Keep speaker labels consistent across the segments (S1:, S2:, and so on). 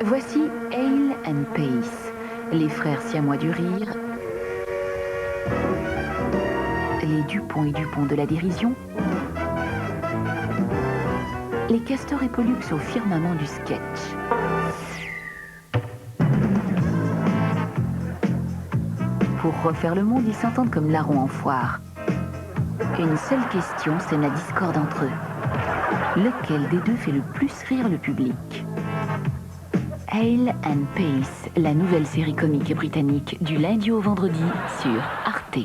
S1: Voici Hale and Pace, les frères siamois du rire, les Dupont et Dupont de la dérision, les Castor et Pollux au firmament du sketch. Pour refaire le monde, ils s'entendent comme larrons en foire. Une seule question sème la discorde entre eux. Lequel des deux fait le plus rire le public? Hale and Pace, la nouvelle série comique britannique du lundi au vendredi sur Arte.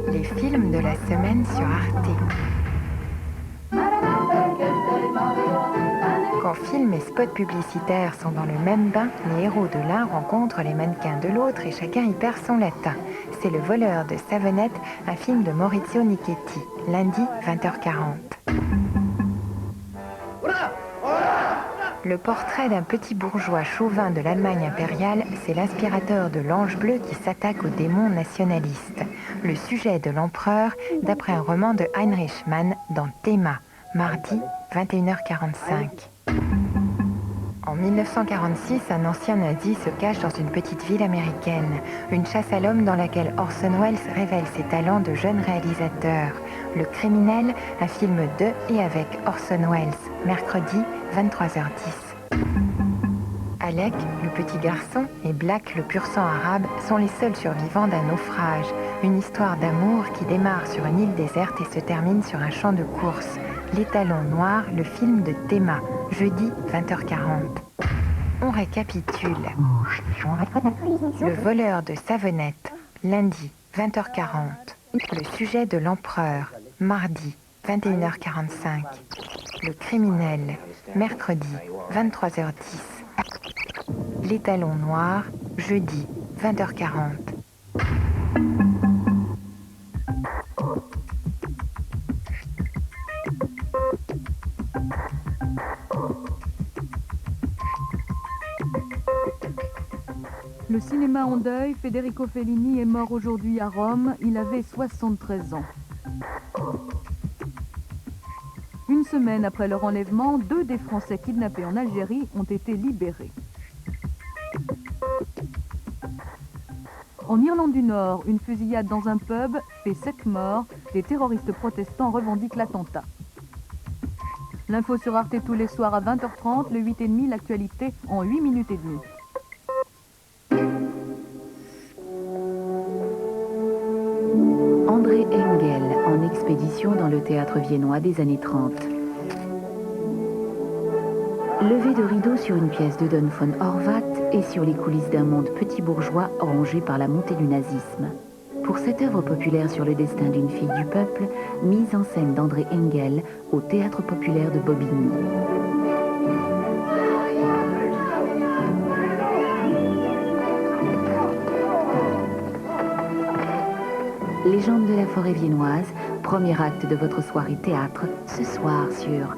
S2: Les films de la semaine sur Arte. Quand films et spots publicitaires sont dans le même bain, les héros de l'un rencontrent les mannequins de l'autre et chacun y perd son latin. C'est Le voleur de savonnette, un film de Maurizio Nichetti, lundi 20h40. Le portrait d'un petit bourgeois chauvin de l'Allemagne impériale, c'est l'inspirateur de l'Ange bleu qui s'attaque aux démons nationalistes. Le sujet de l'empereur, d'après un roman de Heinrich Mann dans Théma, mardi 21h45. En 1946, un ancien nazi se cache dans une petite ville américaine. Une chasse à l'homme dans laquelle Orson Welles révèle ses talents de jeune réalisateur. Le criminel, un film de et avec Orson Welles, mercredi 23h10. Alec, le petit garçon, et Black, le pur sang arabe, sont les seuls survivants d'un naufrage. Une histoire d'amour qui démarre sur une île déserte et se termine sur un champ de course. L'étalon noir, le film de Théma, jeudi 20h40. On récapitule. Le voleur de savonnette, lundi 20h40. Le sujet de l'empereur, mardi 21h45. Le criminel, mercredi 23h10. L'étalon noir, jeudi 20h40.
S3: Le cinéma en deuil, Federico Fellini est mort aujourd'hui à Rome, il avait 73 ans. Une semaine après leur enlèvement, 2 des Français kidnappés en Algérie ont été libérés. En Irlande du Nord, une fusillade dans un pub fait 7 morts, les terroristes protestants revendiquent l'attentat. L'info sur Arte tous les soirs à 20h30, le 8h30, l'actualité en 8 minutes et demie.
S1: André Engel en expédition dans le théâtre viennois des années 30. Levé de rideau sur une pièce de Don von Horvath et sur les coulisses d'un monde petit bourgeois rongé par la montée du nazisme. Pour cette œuvre populaire sur le destin d'une fille du peuple, mise en scène d'André Engel au Théâtre populaire de Bobigny. Légende de la forêt viennoise, premier acte de votre soirée théâtre, ce soir sur